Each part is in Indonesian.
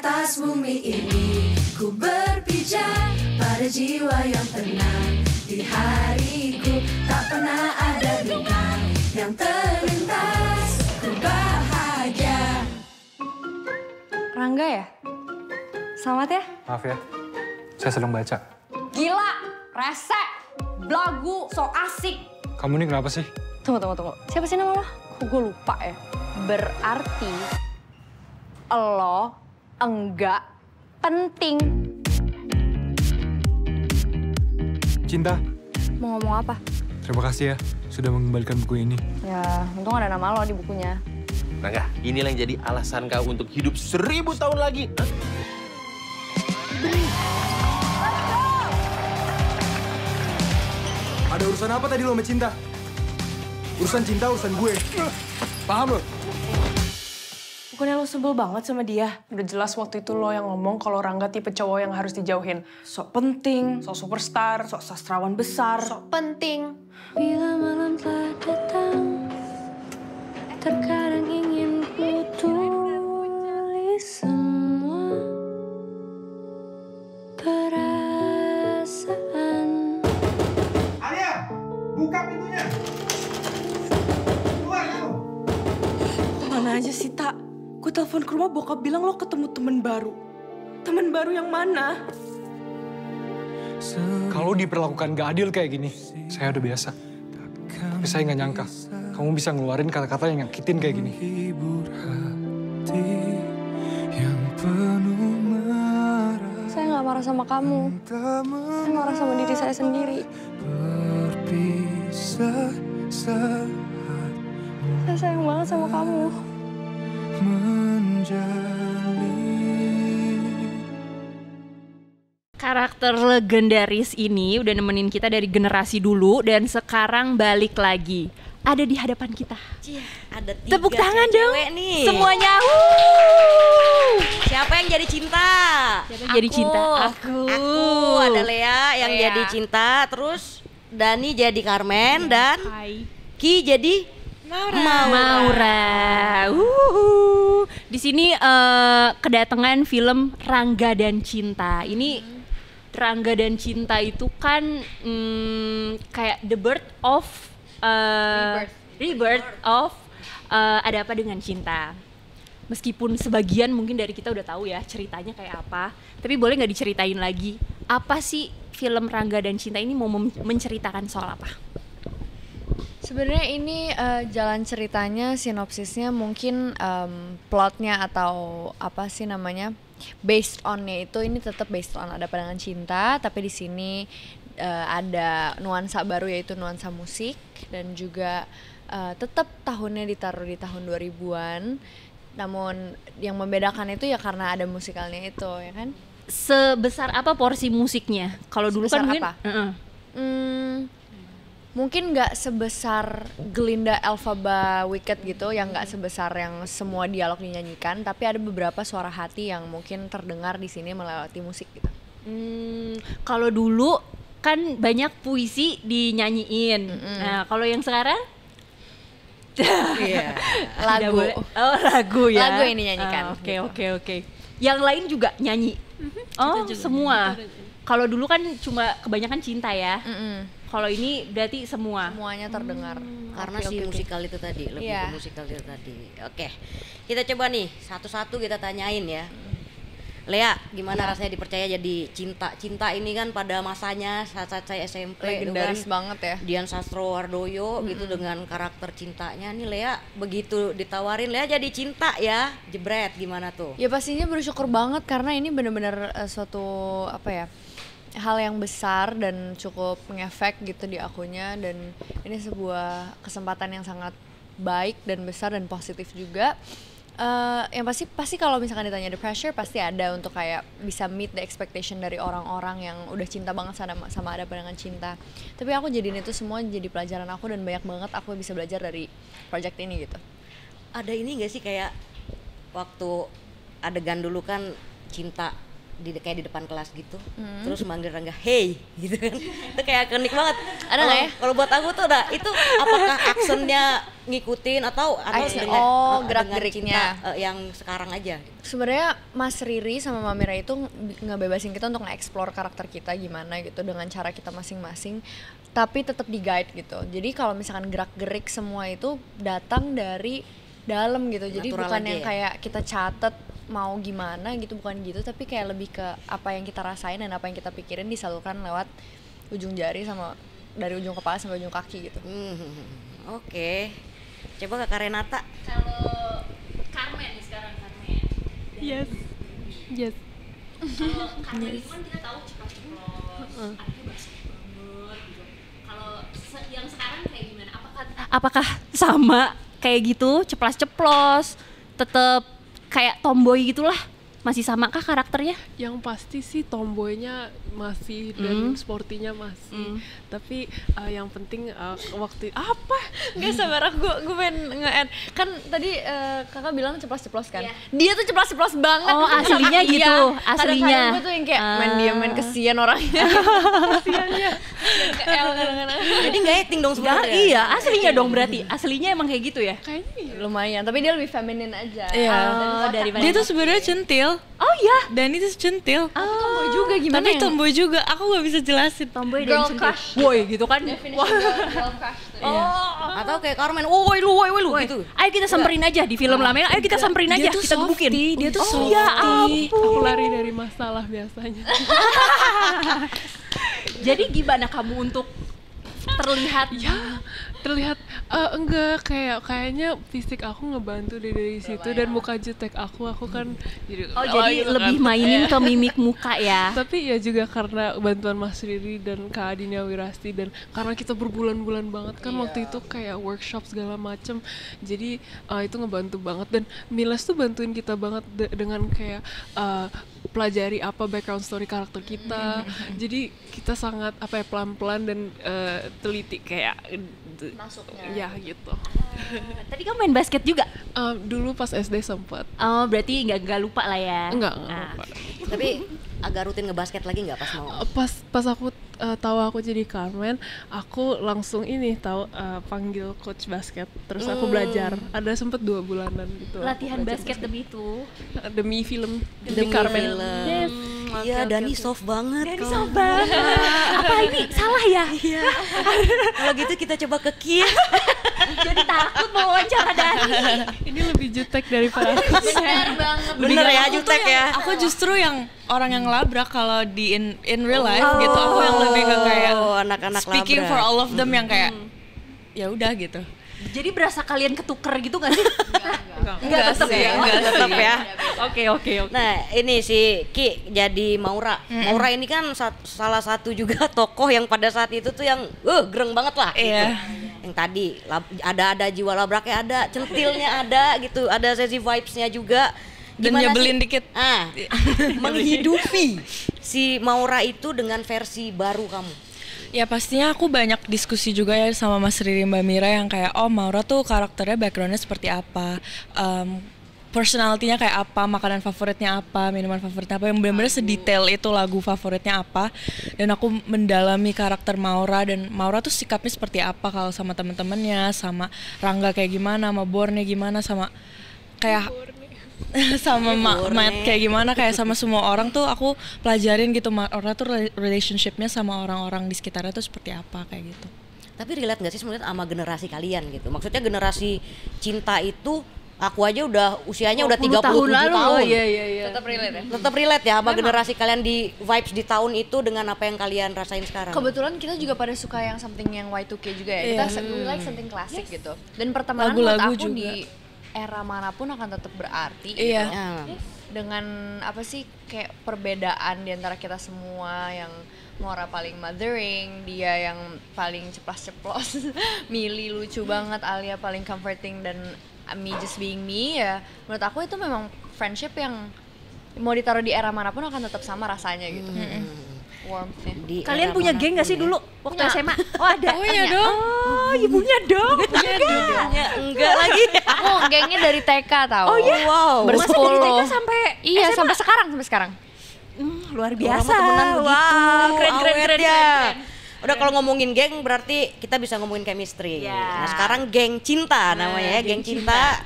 atas bumi ini. Ku berpijak pada jiwa yang tenang. Di hariku tak pernah ada bintang yang terlintas. Ku bahagia. Rangga ya? Selamat ya? Maaf ya, saya sedang baca. Gila, rese, belagu, so asik. Kamu ini kenapa sih? Tunggu. Siapa sih nama lo? Kok gue lupa ya? Berarti lo enggak penting. Cinta, Mau ngomong apa? terima kasih ya sudah mengembalikan buku ini. Ya, untung ada nama lo di bukunya. Rangga, inilah yang jadi alasan kau untuk hidup 1000 tahun lagi. Hah? Ada urusan apa tadi lo sama Cinta? Urusan Cinta, urusan gue. Paham lo? Bukannya lo sebel banget sama dia? Udah jelas waktu itu lo yang ngomong kalau Rangga tipe cowok yang harus dijauhin. Sok penting, sok superstar, sok sastrawan besar. Sok Penting. Bila malam telah datang, terkadang ingin ku tulis semua perasaan. Alia, buka pintunya. Keluar kamu. Mana aja sih, Tak? Gue telepon ke rumah, bokap bilang lo ketemu temen baru. Temen baru yang mana? Kalau diperlakukan gak adil kayak gini, saya udah biasa. Tapi saya nggak nyangka, kamu bisa ngeluarin kata-kata yang nyakitin kayak gini. Saya nggak marah sama kamu. Saya marah sama diri saya sendiri. Saya sayang banget sama kamu. Karakter legendaris ini udah nemenin kita dari generasi dulu dan sekarang balik lagi. Ada di hadapan kita. Ada 3 Tepuk tangan dong. cewek nih. Semuanya. Siapa yang jadi cinta? Siapa yang jadi cinta? Aku. Ada Lea yang Lea. jadi cinta, terus Dani jadi Carmen dan Hai. Ki jadi Maura. Di sini kedatangan film Rangga dan Cinta. Ini Rangga dan Cinta itu kan kayak the birth of rebirth of Ada Apa Dengan Cinta. Meskipun sebagian mungkin dari kita udah tahu ya ceritanya kayak apa, tapi boleh nggak diceritain lagi apa sih film Rangga dan Cinta ini mau menceritakan soal apa? Sebenarnya ini jalan ceritanya, sinopsisnya mungkin plotnya atau apa sih namanya, based on-nya itu ini tetap based on Ada Apa Dengan Cinta, tapi di sini ada nuansa baru yaitu nuansa musik dan juga tetap tahunnya ditaruh di tahun 2000-an. Namun yang membedakan itu ya karena ada musikalnya itu, ya kan? Sebesar apa porsi musiknya? Kalau dulu Sebesar kan mungkin apa? Mungkin nggak sebesar Glinda, Elphaba, Wicked gitu, yang nggak sebesar yang semua dialog dinyanyikan, tapi ada beberapa suara hati yang mungkin terdengar di sini melewati musik gitu. Kalau dulu kan banyak puisi dinyanyiin. Nah, kalau yang sekarang Iya, lagu. Tidak boleh. Oh, lagu ya. Lagu yang dinyanyikan. Oke. Yang lain juga nyanyi. Oh, semua. Kalau dulu kan cuma kebanyakan cinta ya. Kalau ini berarti semua. Semuanya terdengar. karena Oke, si oke. musikal itu tadi, lebih Iya. ke musikal itu tadi. Oke, kita coba nih satu-satu kita tanyain ya. Lea, gimana rasanya dipercaya jadi cinta? Cinta ini kan pada masanya saat saya SMP Legendaris gitu kan, banget ya. Dian Sastrowardoyo gitu dengan karakter cintanya. Nih Lea begitu ditawarin Lea jadi cinta ya, jebret gimana tuh? Ya pastinya bersyukur banget karena ini benar-benar suatu apa ya, hal yang besar dan cukup ngefek gitu di akunnya, dan ini sebuah kesempatan yang sangat baik dan besar dan positif juga. Yang pasti kalau misalkan ditanya the pressure pasti ada untuk kayak bisa meet the expectation dari orang-orang yang udah cinta banget sama Ada Apa Dengan Cinta. Tapi aku jadiin itu semua jadi pelajaran aku dan banyak banget aku bisa belajar dari project ini gitu. Ada ini gak sih kayak waktu adegan dulu kan cinta kayak di depan kelas gitu, terus manggil Rangga hey gitu kan. Itu kayak ikonik banget. Ada nggak ya? Kalau buat aku tuh itu apakah aksennya ngikutin atau dengan gerak-geriknya Cinta, yang sekarang aja? Sebenarnya Mas Riri sama Mamira itu ngebebasin kita untuk nge-explore karakter kita gimana gitu dengan cara kita masing-masing, tapi tetap di guide gitu. Jadi kalau misalkan gerak-gerik semua itu datang dari dalam gitu. Jadi Natural bukan aja yang ya? kayak kita catet mau gimana gitu, bukan gitu, tapi kayak lebih ke apa yang kita rasain dan apa yang kita pikirin disalurkan lewat ujung jari sama dari ujung kepala sampai ujung kaki gitu. Oke. Coba Kak Renata. Kalau Carmen nih sekarang, Carmen. Yes. Kalau Carmen itu kan kita tahu ceplos-ceplos, anaknya basket banget gitu. Kalau yang sekarang kayak gimana? Apakah sama kayak gitu, ceplas-ceplos, tetap kayak tomboy gitulah? Masih sama kah karakternya? Yang pasti sih tomboynya masih dan sportinya masih. Tapi yang penting waktu apa? Gak sabar aku, gue pengen nge-add. Kan tadi kakak bilang ceplos-ceplos kan? Dia tuh ceplos-ceplos banget. Oh, aslinya Iya. gitu, aslinya. Kadang-kadang gue tuh yang kayak main diem, main kesian orangnya. Kesiannya. Kadang-kadang. Jadi nggak acting dong sebenarnya. Iya, aslinya dong berarti. Aslinya emang kayak gitu ya? Kayaknya iya. Lumayan, tapi dia lebih feminin aja. Iya. Daripada Dia tuh sebenarnya centil. oh iya. Dan itu centil. Tomboy juga gimana Tapi yang tomboy juga. Aku nggak bisa jelasin. Tomboy girl dan crush. boy gitu kan. girl crush tuh. Atau kayak Carmen, woi lu gitu. Ayo kita samperin aja di film lamanya. Ayo kita samperin aja, Dia tuh kita gebukin. softy, dia tuh Oh ya softy. Aku lari dari masalah biasanya. Jadi gimana kamu untuk terlihat? Ya, terlihat enggak kayaknya fisik aku ngebantu dari situ dan muka jutek aku kan jadi Oh ketawa jadi gitu lebih kan. mainin ke mimik muka ya? Tapi ya juga karena bantuan Mas Riri dan Kak Adinia Wirasti dan karena kita berbulan-bulan banget kan waktu itu kayak workshop segala macem, jadi itu ngebantu banget dan Miles tuh bantuin kita banget dengan kayak pelajari apa background story karakter kita. Jadi kita sangat pelan-pelan dan teliti kayak Masuknya. ya gitu. Tadi kamu main basket juga? Dulu pas SD sempet. Oh berarti nggak lupa lah ya? Enggak Ah. lupa. Tapi agak rutin ngebasket lagi nggak pas mau? Pas aku tahu aku jadi Carmen, aku langsung panggil coach basket, terus aku belajar. Ada sempet 2 bulanan gitu. Latihan aku belajar basket demi itu? demi film, Demi Carmen. film. Yes. Iya, Dani soft banget. Dani kalau- soft banget. Apa ini salah ya? Iya. Kalau gitu kita coba ke Kia. Jadi takut mau wawancara Dani. Ini lebih jutek daripada aku. Bener banget. Bener ya, jutek ya. Aku justru yang orang yang labrak kalau di in real life gitu. Aku yang lebih ke kayak anak-anak speaking labrak. for all of them yang kayak ya udah gitu. Jadi berasa kalian ketuker gitu gak sih? Enggak tetep sih, ya? enggak Tetap sih. ya. Oke. Nah, ini si Ki jadi Maura. Maura ini kan salah satu juga tokoh yang pada saat itu tuh yang gereng banget lah. Iya. Gitu. Yang tadi ada jiwa labraknya ada, centilnya ada gitu, ada sesi vibes-nya juga. Dan Gimana nyebelin sih? dikit. Menghidupi si Maura itu dengan versi baru kamu. Ya pastinya aku banyak diskusi juga ya sama Mas Riri Mbak Mira yang kayak Maura tuh karakternya backgroundnya seperti apa, personality-nya kayak apa, makanan favoritnya apa, minuman favoritnya apa, yang benar-benar sedetail itu lagu favoritnya apa. Dan aku mendalami karakter Maura dan Maura tuh sikapnya seperti apa kalau sama teman-temannya, sama Rangga kayak gimana, sama Borne gimana, sama kayak sama Matt kayak gimana, kayak sama semua orang tuh aku pelajarin gitu Maura tuh relationship-nya sama orang-orang di sekitarnya tuh seperti apa kayak gitu. Tapi relate gak sih sebenarnya sama generasi kalian gitu? Maksudnya generasi cinta itu aku aja udah usianya udah 37 tahun. Iya. Tetap relate ya. Tetap relate ya sama generasi kalian di vibes di tahun itu dengan apa yang kalian rasain sekarang. Kebetulan kita juga pada suka yang something yang Y2K juga ya. Kita we like something klasik gitu. Dan pertemanan Lagu-lagu menurut aku juga. di era manapun akan tetap berarti. Iya. Gitu. Ya. Dengan apa sih kayak perbedaan di antara kita semua, yang Maura paling mothering, dia yang paling ceplas-ceplos, Milly lucu banget, Alia paling comforting, dan me just being me ya. Menurut aku itu memang friendship yang mau ditaruh di era manapun akan tetap sama rasanya gitu. Warmth-nya. Di Kalian era punya geng gak manapun sih ya. dulu waktu SMA? Oh ada. Oh iya dong. Oh ibunya dong. Punya gak? Ya, enggak lagi. Aku gengnya dari TK tau. Oh iya? Wow. Masih dari TK Bersepuluh. sampai Iya, SMA? sampai sekarang. luar Orang biasa. mah temenan begitu. Wow, keren, keren, awet keren, ya. keren. Udah kalau ngomongin geng berarti kita bisa ngomongin chemistry. Ya. Nah sekarang geng cinta namanya ya, geng cinta.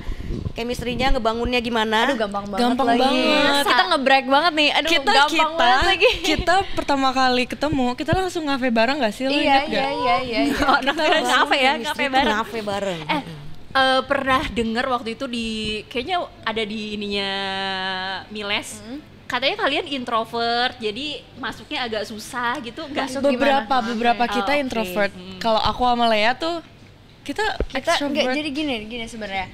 Chemistry-nya ngebangunnya gimana? Aduh gampang banget Gampang lagi. banget. Kita nge-break banget nih. Aduh gampang banget lagi. kita pertama kali ketemu, kita langsung ngafe bareng gak sih? Lo Iya, inget gak? iya. Oh, ngafe ya, Chemistry ngafe tuh bareng. ngafe bareng. Pernah dengar waktu itu kayaknya ada di ininya Miles. Katanya kalian introvert, jadi masuknya agak susah gitu. Masuk Beberapa kita oke. introvert. Kalau aku sama Lea tuh kita Kita extrovert. jadi gini sebenarnya.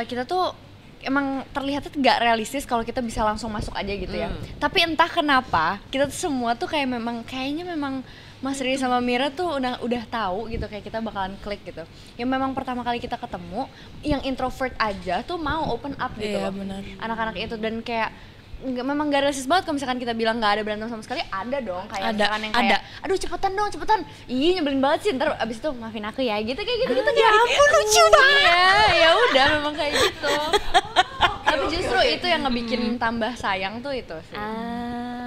Kita tuh emang terlihatnya nggak realistis kalau kita bisa langsung masuk aja gitu ya. Tapi entah kenapa kita tuh semua tuh kayaknya memang Mas Riri sama Mira tuh udah tahu gitu kayak kita bakalan klik gitu. Yang memang pertama kali kita ketemu, yang introvert aja tuh mau open up gitu Iya, loh. benar. Anak-anak itu dan kayak memang gak realistis banget kalau misalkan kita bilang gak ada berantem sama sekali, ada dong kayak Ada, misalkan yang kayak aduh cepetan ih nyebelin banget sih, ntar abis itu maafin aku ya gitu kayak gitu Ya ampun, lucu banget. Iya, ya udah memang kayak gitu. Tapi justru itu yang ngebikin tambah sayang tuh itu sih.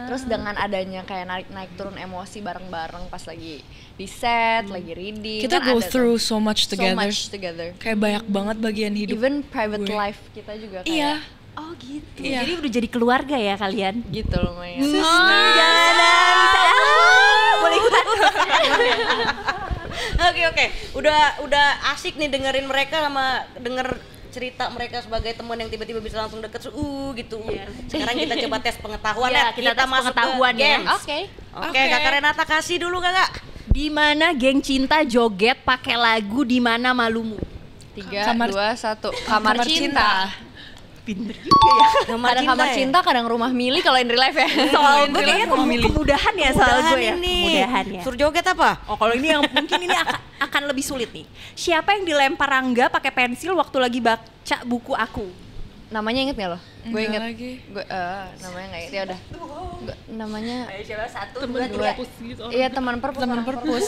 Terus dengan adanya kayak naik turun emosi bareng-bareng pas lagi di set, lagi reading. Kita kan go ada tuh. through so much together. Kayak Kayak banyak banget bagian hidup. even private gue. life kita juga kayak Iya. Oh gitu. Iya. Jadi udah jadi keluarga ya kalian. gitu lumayan. Boleh ikutan. Oke. Udah asik nih dengerin mereka sama denger cerita mereka sebagai teman yang tiba-tiba bisa langsung deket gitu. Sekarang kita coba tes pengetahuan Iya, ya. kita tes masuk pengetahuan ke ya. games. Oke. Oke, Kakak Renata kasih dulu Kakak. Di mana geng cinta joget pakai lagu Di Mana Malumu? 3, 2, 1. Kamar cinta. Pinter juga ya. Kadang kamar cinta, kadang rumah Mili kalau in real life ya. Soal gue kayaknya kemudahan ya soal gue ya. Kemudahan ya. Suruh joget apa? Oh kalau ini yang mungkin ini akan lebih sulit nih. Siapa yang dilempar Rangga pakai pensil waktu lagi baca buku aku? Namanya inget gak lo? Gue Enggak inget. lagi. Gue namanya nggak inget ya udah. Namanya Ayo coba 1, Temen 2, 3. perpus gitu. iya teman perpus.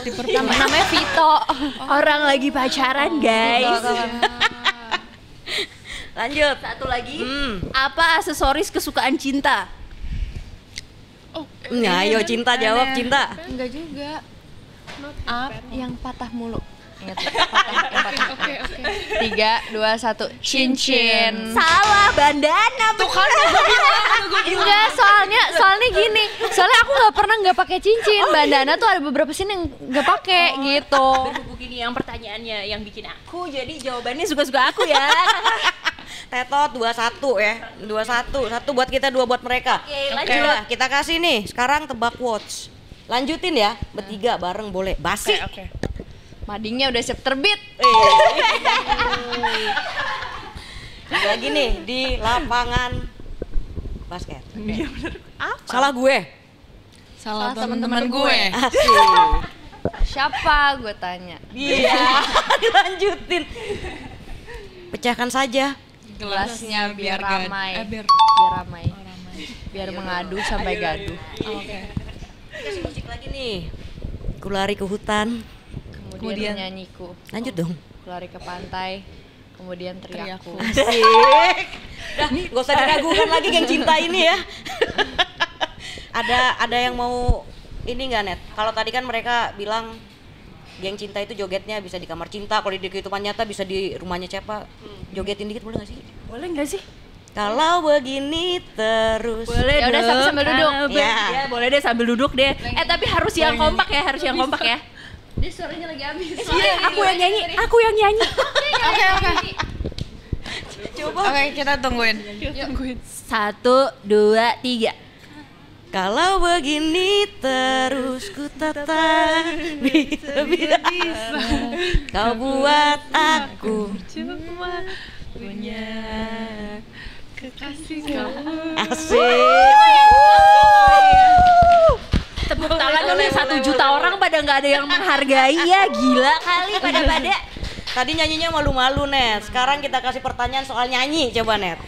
di perpus. Namanya Vito. Orang lagi pacaran guys. Lanjut. Satu lagi. Apa aksesoris kesukaan cinta? Nah, ayo cinta jawab cinta. Enggak juga. Up. Yang patah mulu. Ingat ya, yang patah. Oke. 3, 2, 1. Cincin. Salah, bandana. Tuh kan Enggak, soalnya gini. Soalnya aku nggak pernah nggak pakai cincin. Bandana tuh ada beberapa scene yang nggak pakai gitu. berhubung gini yang pertanyaannya yang bikin aku, jadi jawabannya suka-suka aku ya. Tetot 21 ya. 21. Satu buat kita, 2 buat mereka. Oke, lanjut. Udah, kita kasih nih. Sekarang tebak watch. Lanjutin ya. Bertiga bareng boleh. Basi. Oke. Madingnya udah siap terbit. Lagi nih di lapangan basket. Salah gue. Salah temen-temen teman-teman gue. Asik. Siapa gue tanya? Iya. Dilanjutin. Pecahkan saja. Gelasnya biar ramai. biar Biar ramai. Biar mengadu sampai gaduh. Oke. Kasih musik lagi nih. Ku lari ke hutan. Kemudian nyanyiku. Lanjut dong. Lari ke pantai. Kemudian teriakku. Asik. Udah, gak usah diragukan lagi geng cinta ini ya. ada yang mau ini nggak Net? Kalau tadi kan mereka bilang geng cinta itu jogetnya bisa di kamar cinta, kalau di kehidupan nyata bisa di rumahnya siapa. Jogetin dikit boleh nggak sih? Boleh nggak sih? Kalau begini terus. Boleh Ya udah, dong. sambil duduk. Ya. Ya, boleh deh sambil duduk deh. Tapi harus yang kompak ya, harus yang kompak ya. Dia suaranya lagi habis. Aku yang nyanyi, aku yang nyanyi. Oke. Oke, kita tungguin. 1, 2, 3. Kalau begini terus ku tetap bisa kau buat aku Cuma punya kekasih kamu. asik. Tepuk tangan dulu 1 juta orang pada nggak ada yang menghargai ya, gila kali pada. Tadi nyanyinya malu-malu Net. Sekarang kita kasih pertanyaan soal nyanyi, coba Net.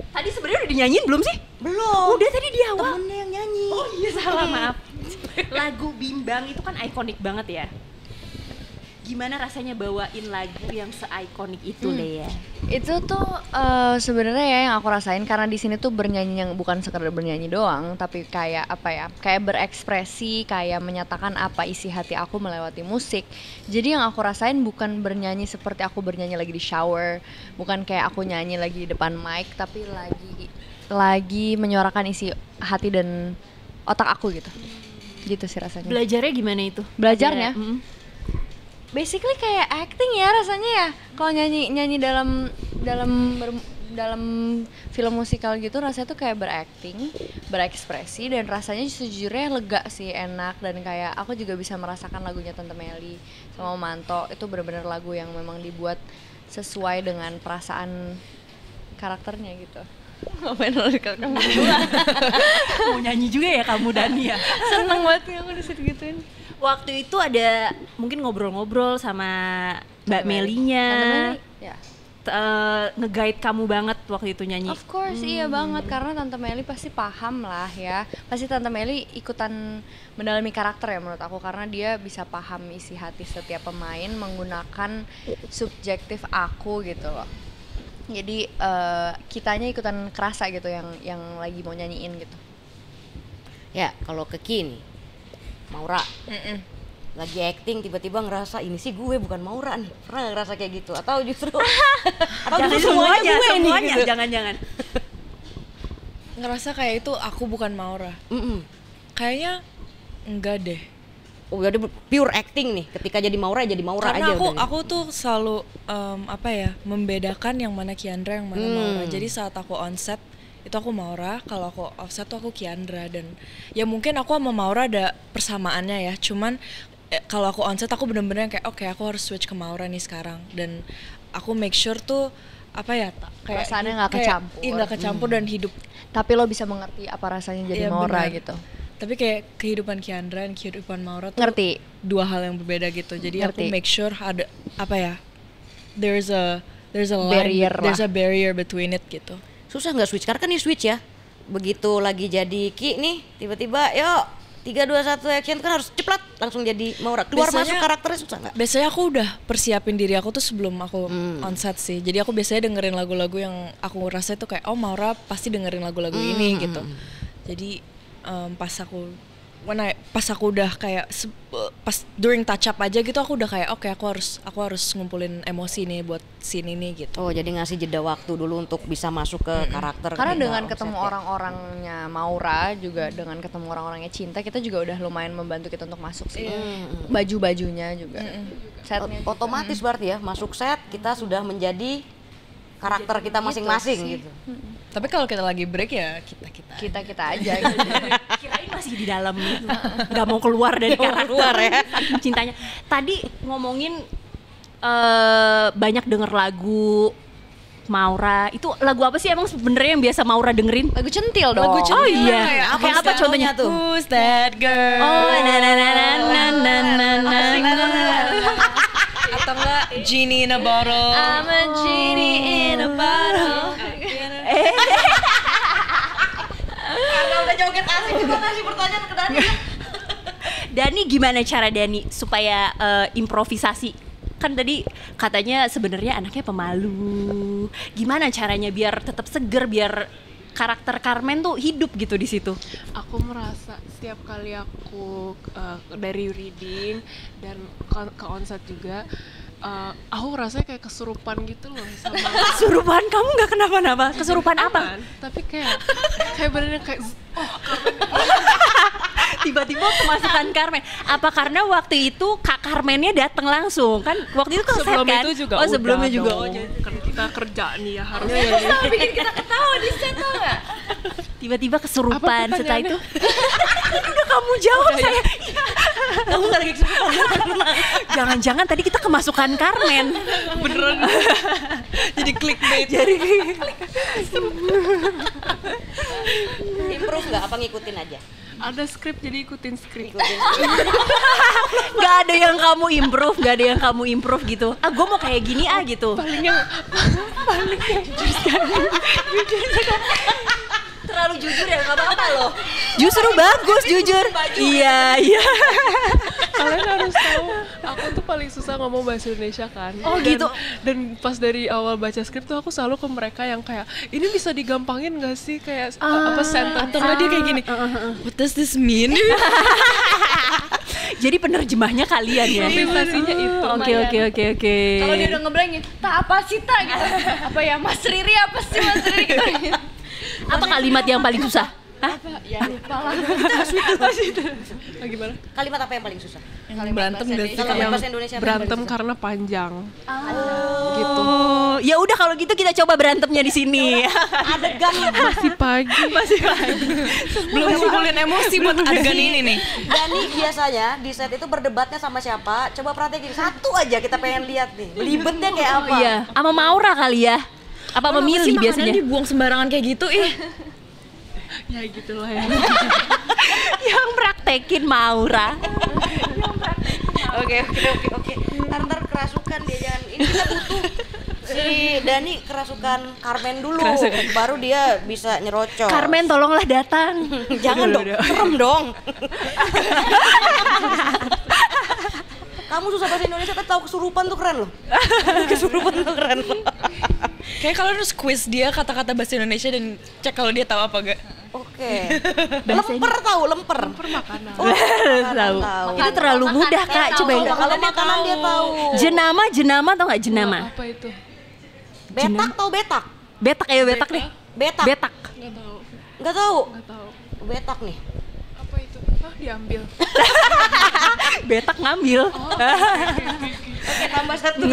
Tadi sebenarnya udah dinyanyiin belum sih? Belum. Udah tadi di awal. Temennya yang nyanyi. Oh iya salah, maaf. Lagu Bimbang itu kan ikonik banget ya. Gimana rasanya bawain lagu yang se-ikonik itu, Lea? Itu tuh sebenarnya ya yang aku rasain karena di sini tuh bernyanyi yang bukan sekedar bernyanyi doang, tapi kayak apa ya? Kayak berekspresi, kayak menyatakan apa isi hati aku melewati musik. Jadi yang aku rasain bukan bernyanyi seperti aku bernyanyi lagi di shower, bukan kayak aku nyanyi lagi di depan mic, tapi lagi menyuarakan isi hati dan otak aku gitu. Gitu sih rasanya. Belajarnya gimana itu? Belajarnya? Basically kayak acting ya rasanya ya. Kalau nyanyi dalam film musikal gitu rasanya tuh kayak berakting, berekspresi, dan rasanya sejujurnya lega sih, enak, dan kayak aku juga bisa merasakan lagunya Tante Meli sama Manto. Itu benar-benar lagu yang memang dibuat sesuai dengan perasaan karakternya gitu. Ngapain lo kamu berdua? Mau nyanyi juga ya kamu, Dani ya? Seneng banget aku disegituin. Waktu itu ada mungkin ngobrol-ngobrol sama Mbak Melinya, ya. Nge-guide kamu banget waktu itu nyanyi. Of course, iya banget, karena Tante Meli pasti paham lah ya. Pasti Tante Meli ikutan mendalami karakter ya menurut aku, karena dia bisa paham isi hati setiap pemain menggunakan subjektif aku gitu loh. Jadi kitanya ikutan kerasa gitu yang lagi mau nyanyiin gitu. Ya, kalau ke Ki nih, Maura lagi acting tiba-tiba ngerasa ini sih gue bukan Maura nih. Pernah gak ngerasa kayak gitu? Atau justru semuanya gitu? Jangan-jangan Ngerasa kayak itu aku bukan Maura. Kayaknya enggak deh. Oh, jadi pure acting nih. Ketika jadi Maura jadi Maura karena aja. Karena aku tuh selalu membedakan yang mana Kiandra, yang mana Maura. Jadi saat aku on set itu aku Maura, kalau aku offset tuh aku Kiandra. Dan ya mungkin aku sama Maura ada persamaannya ya, cuman kalau aku on set aku bener-bener kayak oke, aku harus switch ke Maura nih sekarang. Dan aku make sure tuh kayak perasaannya nggak kecampur. Iya, nggak kecampur dan hidup. Tapi lo bisa mengerti apa rasanya jadi Maura benar. Gitu. Tapi kayak kehidupan Kiandra dan kehidupan Maura tuh ngerti. Dua hal yang berbeda gitu. Jadi ngerti. aku make sure ada there's a barrier line, there's a barrier between it gitu. Susah nggak switch? Karena kan nih switch ya. Begitu lagi jadi Ki nih, tiba-tiba yuk 3, 2, 1 action kan harus ceplat langsung jadi Maura. Keluar masuk karakternya susah nggak? Biasanya aku udah persiapin diri aku tuh sebelum aku on set sih. Jadi aku biasanya dengerin lagu-lagu yang aku rasa itu kayak Maura pasti dengerin lagu-lagu ini gitu. Jadi pas aku udah kayak pas during touch up aja gitu aku udah kayak oke, aku harus ngumpulin emosi nih buat scene ini gitu. Oh, jadi ngasih jeda waktu dulu untuk bisa masuk ke karakter. Karena dengan ketemu orang-orangnya Maura juga dengan ketemu orang-orangnya Cinta, kita juga udah lumayan membantu kita untuk masuk sih. Baju-bajunya juga. Setnya otomatis berarti ya masuk set kita sudah menjadi karakter kita masing-masing gitu. Tapi kalau kita lagi break ya kita aja gitu. Kirain masih di dalam gitu. Nggak mau keluar dari karakter ya. Cintanya. Tadi ngomongin banyak denger lagu Maura. Itu lagu apa sih emang sebenarnya yang biasa Maura dengerin? Lagu centil dong. Lagu centil. Oh iya. Kayak apa contohnya tuh? Who's that girl? Oh atau enggak Genie in a Bottle? I'm a genie in a bottle. Karena udah joget asik kita ngasih pertanyaan ke Dani. Dani, gimana cara Dani supaya improvisasi? Kan tadi katanya sebenarnya anaknya pemalu. Gimana caranya biar tetap seger, biar karakter Carmen tuh hidup gitu di situ? Aku merasa setiap kali aku dari reading dan ke onset juga, aku rasanya kayak kesurupan gitu loh sama. Kesurupan? Kamu nggak kenapa-napa? Kesurupan apa? Tapi kayak bener kayak tiba-tiba kemasukan Carmen. Apa karena waktu itu Kak Carmennya datang langsung kan? Waktu itu kan sebelum kan? itu juga sebelumnya juga. Kan kita kerja nih ya harus. Bikin kita ketawa di set tuh nggak? Tiba-tiba kesurupan setelah itu. Udah kamu jawab saya. Kamu nggak lagi kesurupan. Jangan-jangan tadi kita kemasukan Carmen. Beneran. Jadi clickbait. Improve nggak? Apa ngikutin aja? Ada skrip jadi ikutin skrip. Gak ada yang kamu improve gitu. Gue mau kayak gini gitu. Paling yang jujur sekali. Terlalu jujur ya, nggak apa-apa loh. Justru bagus jujur. Iya. Kalian harus tahu, aku tuh paling susah ngomong bahasa Indonesia kan. Oh, gitu. Dan pas dari awal baca skrip tuh aku selalu ke mereka yang kayak, ini bisa digampangin gak sih kayak apa sentence? Atau nggak dia kayak gini, what does this mean? Jadi penerjemahnya kalian ya. Motivasinya itu. Oke. Kalau dia udah ngeblank tak apa sih tak gitu. Apa ya Mas Riri apa sih Mas Riri gitu. Apa kalimat yang paling susah? Hah? Ya lupa lah. Gimana? Kalimat apa yang paling susah? Yang berantem gak sih? Kalau Yang bahasa Indonesia apa yang berantem paling susah? karena panjang. Gitu. Oh, ya udah kalau gitu kita coba berantemnya di sini. Adegan Masih pagi. Belum ngumpulin emosi buat adegan ini nih. Dani biasanya di set itu berdebatnya sama siapa? Coba perhatiin satu aja kita pengen lihat nih. Belibetnya kayak apa? Iya, sama Maura kali ya. Apa memilih biasanya? Dibuang sembarangan kayak gitu, Ya gitulah ya. Yang praktekin Maura. Oke. Ntar kerasukan dia jangan. Ini kita butuh si Dani kerasukan Carmen dulu, baru dia bisa nyerocok. Carmen tolonglah datang. Jangan dong, serem dong. Kamu susah bahasa Indonesia tapi tahu kesurupan tuh keren loh. Kesurupan tuh keren loh. Kayak kalau harus quiz dia kata-kata bahasa Indonesia dan cek kalau dia tahu apa gak. Oke. Lemper tahu, lemper. Per makanan. Tahu. Itu terlalu mudah Kak. Coba yang Kalau makanan dia tahu. jenama tau nggak jenama? Apa itu? Betak tahu betak? Betak ya betak nih. Betak. Betak. Nggak tahu. Enggak tahu. Nggak tahu. Betak nih. Apa itu? Diambil. Betak ngambil. Oke, tambah satu.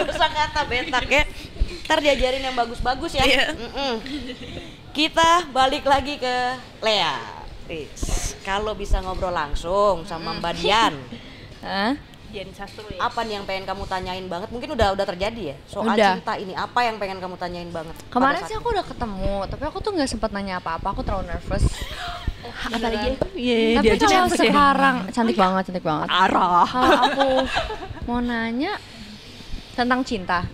Kosakata betak ya. Ntar diajarin yang bagus-bagus ya. Kita balik lagi ke Lea. Kalau bisa ngobrol langsung sama Mbak Dian. Dian Sastro ya. Apa nih yang pengen kamu tanyain banget? Mungkin udah terjadi ya soal Udah. cinta ini. Apa yang pengen kamu tanyain banget? Kemarin pada sih saat aku udah ketemu, tapi aku tuh nggak sempat nanya apa-apa. Aku terlalu nervous. Apalagi iya Tapi dia aja kalau nervous ya. sekarang cantik banget. Arah. Kalau aku mau nanya tentang cinta,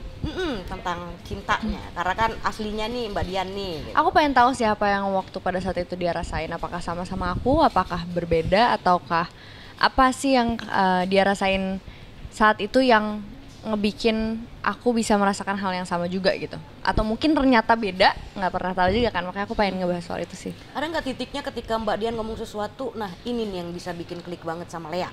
tentang cintanya. Karena kan aslinya nih Mbak Dian nih. Gitu. aku pengen tahu siapa yang waktu pada saat itu dia rasain. Apakah sama-sama aku? Apakah berbeda? Ataukah apa sih yang dia rasain saat itu yang ngebikin aku bisa merasakan hal yang sama juga gitu? Atau mungkin ternyata beda, nggak pernah tahu juga kan. Makanya aku pengen ngebahas soal itu sih. Ada nggak titiknya ketika Mbak Dian ngomong sesuatu, nah ini nih yang bisa bikin klik banget sama Lea?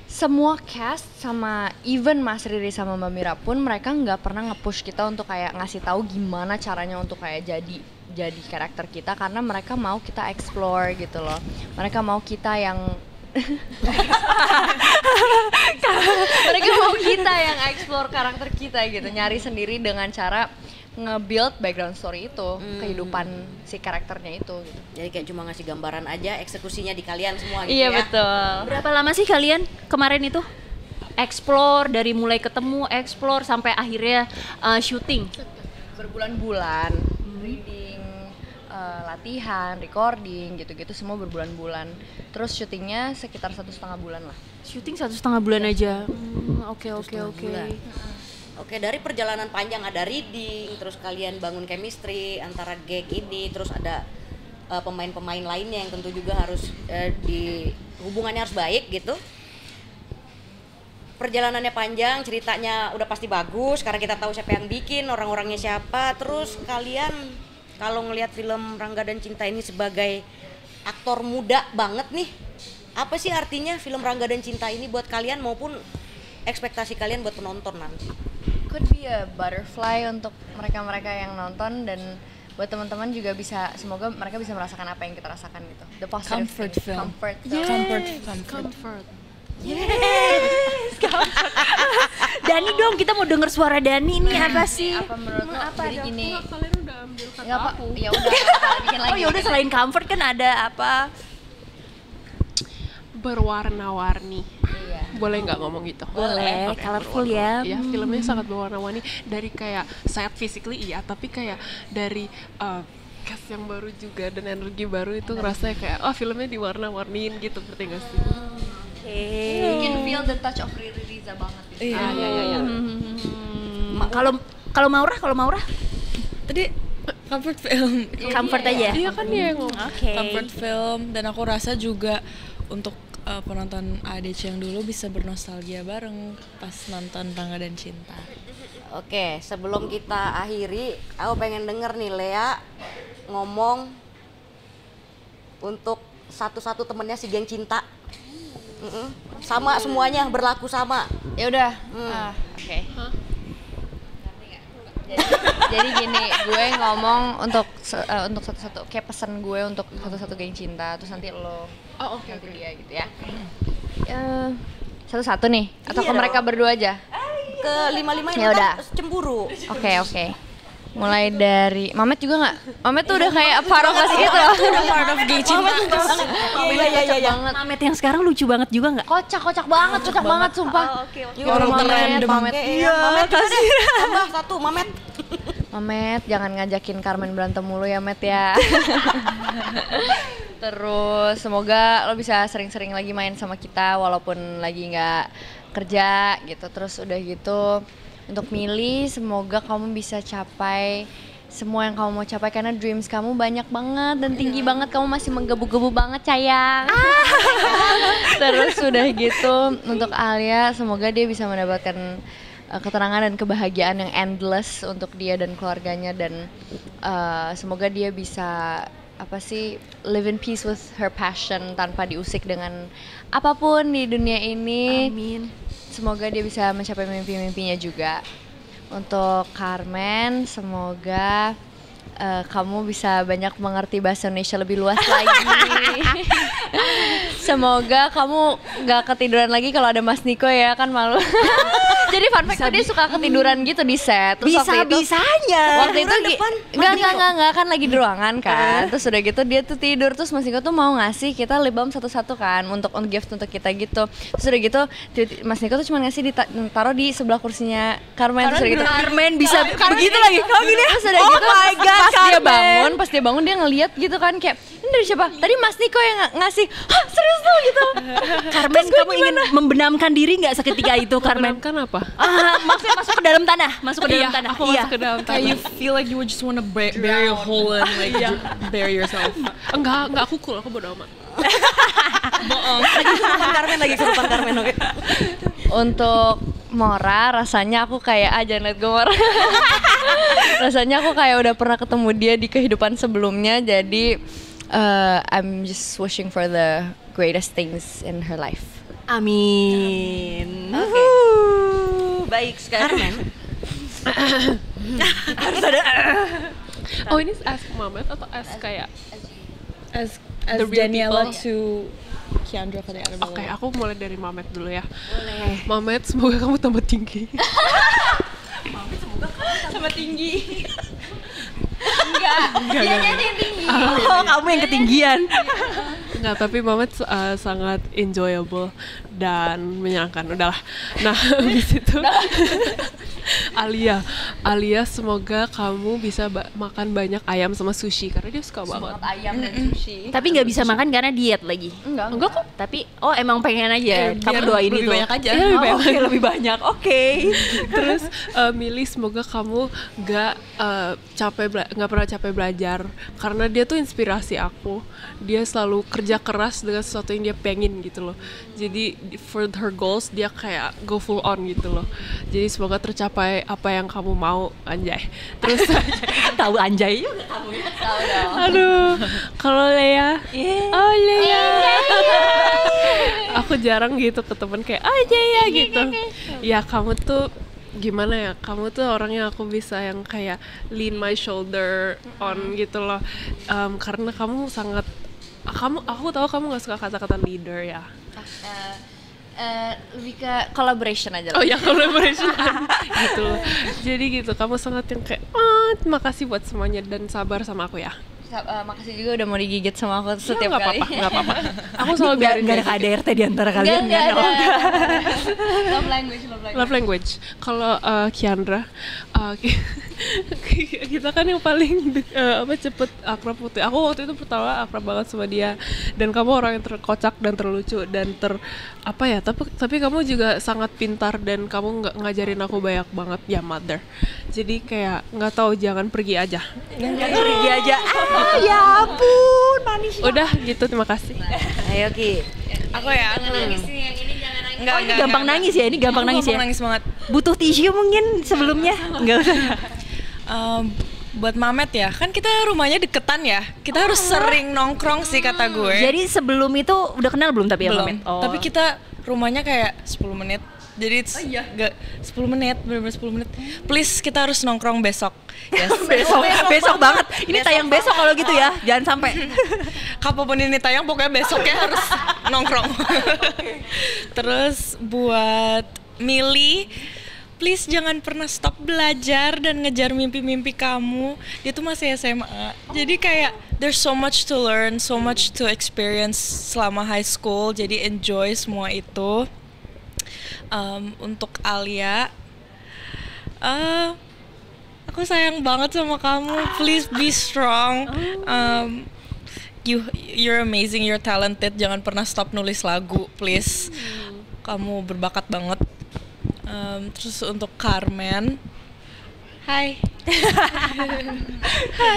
Semua cast sama even Mas Riri sama Mbak Mira pun mereka nggak pernah nge-push kita untuk kayak ngasih tahu gimana caranya untuk kayak jadi karakter kita, karena mereka mau kita explore gitu loh. Mereka mau kita yang mereka mau kita yang explore karakter kita gitu, nyari sendiri dengan cara nge-build background story itu, kehidupan si karakternya itu gitu. Jadi kayak cuma ngasih gambaran aja, eksekusinya di kalian semua gitu Iya ya? betul. Berapa lama sih kalian kemarin itu? Explore dari mulai ketemu, explore sampai akhirnya syuting. Berbulan-bulan, reading, latihan, recording, gitu-gitu semua berbulan-bulan. Terus syutingnya sekitar 1,5 bulan lah. Syuting 1,5 bulan aja. Oke. bulan. Oke, dari perjalanan panjang ada reading, terus kalian bangun chemistry antara gag ini, terus ada pemain-pemain lainnya yang tentu juga harus di hubungannya harus baik gitu. Perjalanannya panjang, ceritanya udah pasti bagus karena kita tahu siapa yang bikin, orang-orangnya siapa. Terus kalian kalau ngelihat film Rangga dan Cinta ini sebagai aktor muda banget nih, apa sih artinya film Rangga dan Cinta ini buat kalian maupun ekspektasi kalian buat penonton nanti? Could be a butterfly untuk mereka-mereka yang nonton, dan buat teman-teman juga bisa, semoga mereka bisa merasakan apa yang kita rasakan gitu. The positive Comfort thing. film. Comfort. Comfort. Yes. Dani dong, kita mau denger suara Dani nih apa sih? Apa menurut lo? Jadi gini. Kalian udah ambil kata Enggak, Pak. aku. Ya udah, bikin lagi. Oh ya udah, selain comfort kan ada apa? Berwarna-warni. Iya. Boleh nggak ngomong gitu? Boleh, Oke, colorful ya. Iya, filmnya sangat berwarna-warni. Dari kayak saya physically iya, tapi kayak dari cast yang baru juga dan energi baru itu ngerasa kayak filmnya diwarna-warniin gitu, berarti nggak sih? You can feel the touch of Riri Riza banget gitu. Iya. Kalau Maura? Tadi comfort film. Comfort aja. Iya kan dia yang ngomong. Oke. Comfort film, dan aku rasa juga untuk penonton ADC yang dulu bisa bernostalgia bareng pas nonton Rangga dan Cinta. Oke, sebelum kita akhiri, aku pengen denger nih Lea ngomong untuk satu-satu temennya si geng cinta. Sama semuanya berlaku sama. Ya udah. Oke. Jadi gini, gue ngomong untuk satu-satu kayak pesan gue untuk satu-satu geng cinta, terus nanti lo nanti dia gitu ya. Satu-satu nih atau Iya ke mereka dong. berdua aja? Ke lima-lima Ya ini udah. kan cemburu. Oke. Mulai dari Mamet juga nggak? Mamet tuh udah kayak part of us gitu. Part of geng cinta. Iya. Mamet yang sekarang lucu banget juga nggak? Kocak banget sumpah. Yuk, orang Mamet, Mamet. Iya, Mamet juga deh. Tambah satu, Mamet. Mamet, jangan ngajakin Carmen berantem mulu ya, Met ya. Terus semoga lo bisa sering-sering lagi main sama kita walaupun lagi nggak kerja gitu. Terus udah gitu untuk Milly, semoga kamu bisa capai semua yang kamu mau capai karena dreams kamu banyak banget dan tinggi banget, kamu masih menggebu-gebu banget sayang. Terus udah gitu untuk Alia, semoga dia bisa mendapatkan ketenangan dan kebahagiaan yang endless untuk dia dan keluarganya, dan semoga dia bisa live in peace with her passion tanpa diusik dengan apapun di dunia ini. Amin. Semoga dia bisa mencapai mimpi-mimpinya juga. Untuk Carmen, semoga kamu bisa banyak mengerti bahasa Indonesia lebih luas lagi. Semoga kamu gak ketiduran lagi kalau ada Mas Niko ya, kan malu. Jadi fun fact dia suka ketiduran gitu di set. Terus Bisa-bisanya. waktu itu enggak kan lagi di ruangan kan. Terus udah gitu dia tuh tidur, terus Mas Niko tuh mau ngasih kita lip balm satu-satu kan untuk gift untuk kita gitu. Terus udah gitu Mas Niko tuh cuma ngasih taruh di sebelah kursinya Carmen. Terus udah gitu Carmen bisa begitu lagi. Kalau gini. Terus udah gitu pas dia bangun dia ngeliat gitu kan kayak ini dari siapa? Tadi Mas Niko yang ngasih. Hah, serius tuh gitu. Carmen, kamu ingin membenamkan diri nggak seketika itu, Carmen? Kan apa? Maksudnya masuk ke dalam tanah, masuk ke dalam tanah. Aku masuk ke dalam tanah. Kayak you feel like you would just wanna bury a hole and like bury yourself. Enggak aku cool, aku bodo amat. Lagi kesurupan Carmen, oke. Untuk Mora, rasanya aku kayak jangan liat gue Mora. Rasanya aku kayak udah pernah ketemu dia di kehidupan sebelumnya, jadi I'm just wishing for the greatest things in her life. Amin. Oke. Baik sekarang. Harus ada. Oh, ini ask Mamet atau ask kayak As The real Daniela people. to Kiandra for the other Oke, aku mulai dari Mamet dulu ya. Mamet, semoga kamu tambah tinggi. sama tinggi. Enggak. Oh, kamu yang ketinggian. Enggak, tapi Mamet sangat enjoyable dan menyenangkan. Udahlah. Nah, habis itu Alia, semoga kamu bisa makan banyak ayam sama sushi karena dia suka banget. Ayam dan sushi. Tapi nggak bisa makan karena diet lagi. Enggak kok. Tapi emang pengen aja. Kamu biar doain lebih itu. banyak aja. Iya, lebih banyak. Oke. Terus Milly, semoga kamu nggak pernah capek belajar karena dia tuh inspirasi aku. Dia selalu kerja keras dengan sesuatu yang dia pengen gitu loh. Jadi for her goals dia kayak go full on gitu loh. Jadi semoga tercapai apa yang kamu mau, anjay. Terus Tahu anjay. Tahu dong. aduh, kalau Lea, oh Lea, aku jarang gitu ke temen kayak aja ya gitu. Ya kamu tuh gimana ya, kamu tuh orangnya aku bisa yang kayak lean my shoulder on gitu loh. Karena kamu sangat, aku tahu kamu nggak suka kata-kata leader ya. Lebih ke collaboration aja lah. Oh ya, collaboration gitu loh. Jadi gitu, kamu sangat yang kayak makasih buat semuanya dan sabar sama aku ya. Makasih juga udah mau digigit sama aku setiap Nggak kali. apa-apa, nggak apa-apa. Aku selalu biarin Nggak ada dia gitu. KDRT di antara kalian. Nggak ada. Oh, nggak. Love language. Love language. Kalau Kiandra, kita kan yang paling cepet akrab waktu. Aku waktu itu pertama akrab banget sama dia. Dan kamu orang yang terkocak dan terlucu dan tapi kamu juga sangat pintar dan kamu nggak ngajarin aku banyak banget ya, mother. Jadi kayak nggak tahu, jangan pergi aja. Pergi aja. Ya ampun, manis. Udah gitu, terima kasih. Ayo Ki. Aku ya. Enggak, Ini gampang nangis ya, ini gampang nangis ya. Nangis banget. Butuh tisu mungkin sebelumnya? Enggak usah. Buat Mamet ya, kan kita rumahnya deketan ya. Kita harus sering nongkrong sih kata gue. Jadi sebelum itu udah kenal belum tapi ya belum. Mamet? Tapi kita rumahnya kayak 10 menit. Jadi gak 10 menit, bener-bener 10 menit. Please kita harus nongkrong besok. Yes. besok banget. Ini tayang besok kalau gitu ya. Jangan sampai. Kapanpun ini tayang pokoknya besoknya harus nongkrong. Terus buat Milly, please jangan pernah stop belajar dan ngejar mimpi-mimpi kamu. Dia tuh masih SMA. Jadi kayak there's so much to learn, so much to experience selama high school. Jadi enjoy semua itu. Untuk Alia, aku sayang banget sama kamu. Please be strong. You're amazing, you're talented. Jangan pernah stop nulis lagu, please. Kamu berbakat banget. Terus untuk Carmen, hi.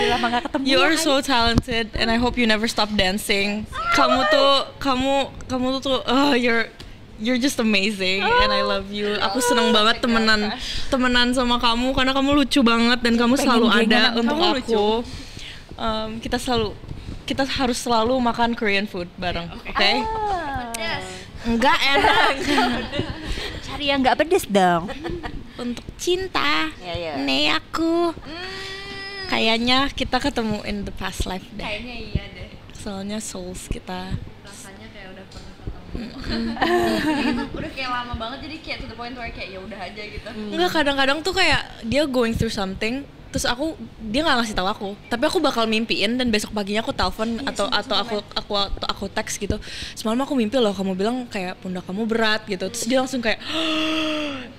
Lama gak ketemu. You are so talented, and I hope you never stop dancing. Kamu tuh, you're just amazing, and I love you. Aku seneng banget temenan sama kamu karena kamu lucu banget dan kamu selalu ada untuk aku. Kita harus selalu makan Korean food bareng, oke? Enggak enak. Cari yang nggak pedes dong. Untuk Cinta, nih aku. Kayaknya kita ketemu in the past life deh. Kayaknya iya deh. Soalnya souls kita. Rasanya kayak udah pernah ketemu. Udah kayak lama banget, jadi kayak to the point where kayak ya udah aja gitu. Enggak, kadang-kadang tuh kayak dia going through something, terus dia nggak ngasih tahu aku, tapi aku bakal mimpiin dan besok paginya aku telepon atau aku teks gitu. Semalam aku mimpi loh kamu bilang kayak pundak kamu berat gitu, terus dia langsung kayak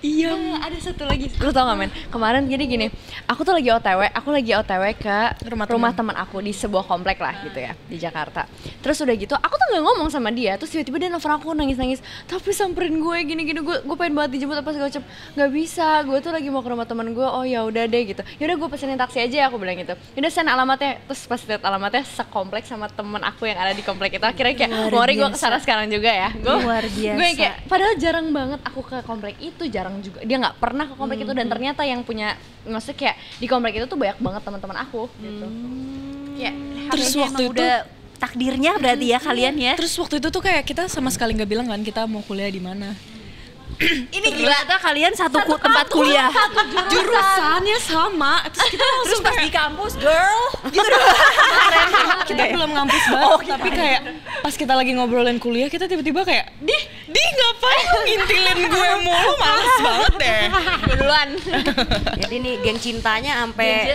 iya. Ada satu lagi, lu tau gak men? Kemarin jadi gini, aku lagi OTW ke rumah teman aku di sebuah komplek lah gitu ya di Jakarta. Terus udah gitu, aku tuh nggak ngomong sama dia, terus tiba-tiba dia nelfon aku nangis-nangis, tapi samperin gue gini-gini, gue pengen banget dijemput apa segala macam, nggak bisa, gue tuh lagi mau ke rumah teman gue. Oh ya udah deh gitu, yaudah gue pesenin taksi aja, aku bilang gitu. Yaudah send alamatnya, terus pas liat alamatnya sekomplek sama temen aku yang ada di komplek itu. Akhirnya kayak mari gue kesana sekarang juga ya. Luar biasa. Gue kayak padahal jarang banget aku ke komplek itu, jarang juga dia nggak pernah ke komplek itu, dan ternyata yang punya, maksudnya kayak di komplek itu tuh banyak banget teman-teman aku gitu. Kayak terus waktu itu udah takdirnya berarti ya kalian ya. Terus waktu itu tuh kayak kita sama sekali nggak bilang kan kita mau kuliah di mana. Ini gila, kalian satu tempat kuliah, satu jurusannya sama, terus kita langsung pas di kampus girl gitu dong. Kita belum ngampus banget, tapi kayak pas kita lagi ngobrolin kuliah kita tiba-tiba kayak di ngapain lu ngintilin gue mulu, males banget deh. Duluan. Jadi nih geng cintanya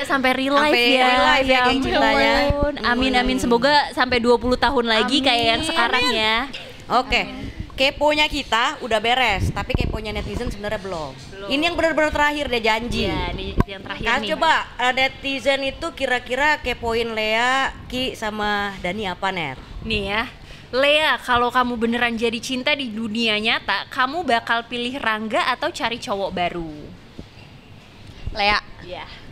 sampai real life ya, geng cintanya. Amin semoga sampai 20 tahun lagi kayak yang sekarang ya. Oke. Keponya kita udah beres, tapi keponya netizen sebenarnya belum. Ini yang benar-benar terakhir deh, janji. Iya, ini yang terakhir nih. Coba netizen itu kira-kira kepoin Lea, Ki sama Dani apa, Ner? Nih ya, Lea, kalau kamu beneran jadi cinta di dunia nyata, kamu bakal pilih Rangga atau cari cowok baru? Lea. Iya.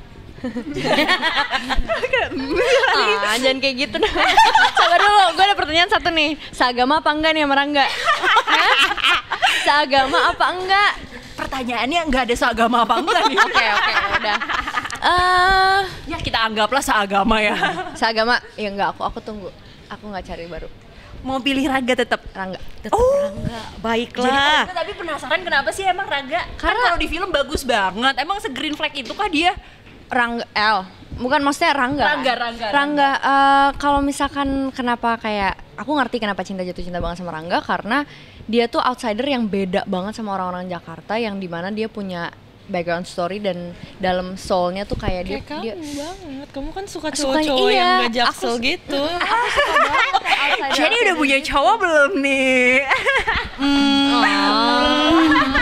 Jangan kayak gitu dong. Sabar dulu, gue ada pertanyaan satu nih. Seagama apa enggak nih sama Rangga? Seagama apa enggak? Pertanyaannya nggak ada seagama apa enggak nih. Oke, udah. Ya kita anggaplah seagama ya. Seagama, ya enggak, aku tunggu. Aku nggak cari baru. Mau pilih Rangga tetap? Rangga. Rangga, baiklah. Jadi, tapi penasaran kenapa sih emang Rangga? Karena kalau di film bagus banget. Emang se-green flag itu kah dia? Rangga, bukan, maksudnya Rangga. Rangga. Kalau misalkan kenapa kayak aku ngerti kenapa jatuh cinta banget sama Rangga, karena dia tuh outsider yang beda banget sama orang-orang Jakarta, yang dimana dia punya background story dan dalam soulnya tuh kayak dia banget. Kamu kan suka cowok-cowok yang gak jaksel gitu. Aku suka banget outsider. Jadi udah punya cowok belum nih?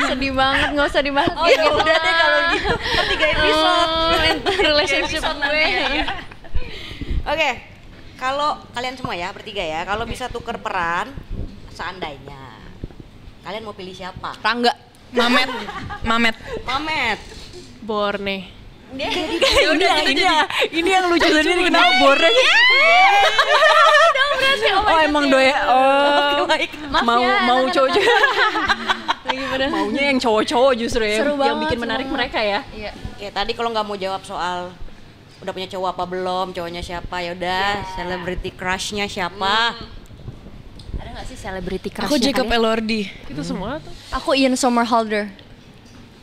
Sedih banget, nggak usah dibahas. Oh ya udah deh kalau gitu. 3 episode relationship gue. Oke, kalau kalian semua ya bertiga ya, kalau bisa tuker peran seandainya, kalian mau pilih siapa? Rangga. Mamet. Mamet. Borne. Ini yang lucu sendiri kenapa boros? Oh emang mau cowok. Maunya yang cowok-cowok justru ya, yang bikin menarik mereka ya. Iya. Ya tadi kalau nggak mau jawab soal udah punya cowok apa belum, cowoknya siapa, ya udah celebrity crushnya siapa? Ada nggak sih celebrity crush? Aku Jacob Elordi. Kita semua tuh. Aku Ian Somerhalder.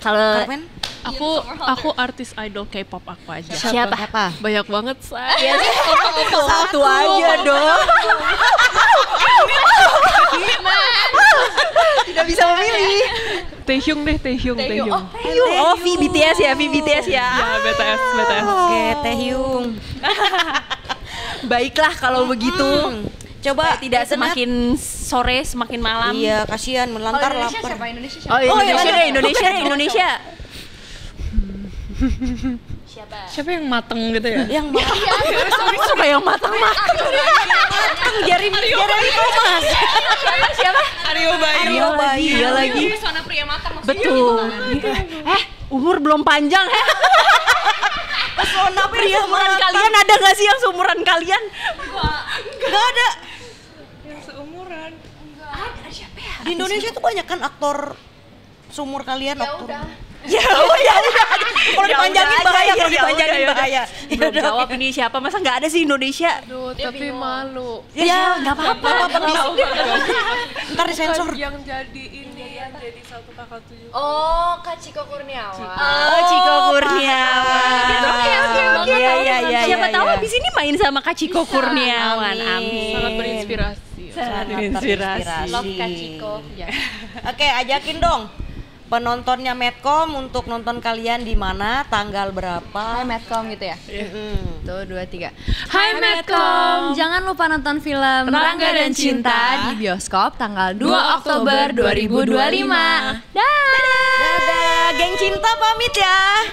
Kalau Carmen? Aku artis idol K-pop aku aja. siapa? Banyak banget saya. Satu aja dong. Tidak bisa memilih. Taehyung. Oh, V BTS ya. Ya, BTS. Oke, Taehyung. Baiklah kalau begitu. Coba Tidak internet. semakin sore semakin malam. Iya, kasihan melantar Indonesia lapar. siapa? Indonesia siapa? Oh, Indonesia. Siapa yang mateng gitu ya? Yang mana? Suka yang matang-matang. Jeremy Thomas. Siapa? Aryo Bayu. Aryo Bayu. Iya lagi. Betul. Umur belum panjang. Pesona pria Seumuran kalian ada nggak sih yang seumuran kalian? Gak ada. Yang seumuran. Di Indonesia tuh banyak kan aktor seumur kalian, aktor. Ya udah. Kalau dipanjangin bahaya, kalau dipanjangin Ya udah. bahaya. Belum jawab ini siapa, masa nggak ada sih Indonesia? Aduh, tapi malu. Ya nggak apa-apa. Ntar disensor. Yang jadi satu kakak tujuh. Oh, Kak Ciko Kurniawan. Oh, Ciko Kurniawan. Oke. Iya. Siapa tahu abis ini main sama Kak Ciko Kurniawan. Amin. Sangat berinspirasi. Sangat terinspirasi. Love Kak Ciko. Ya. Oke, ajakin dong penontonnya Medcom untuk nonton kalian di mana, tanggal berapa? Hai Medcom gitu ya? Mm-mm. Tuh, 2, 3. Hai Medcom. Jangan lupa nonton film Rangga dan Cinta di bioskop tanggal 2 Oktober 2025. Dadah, geng cinta pamit ya.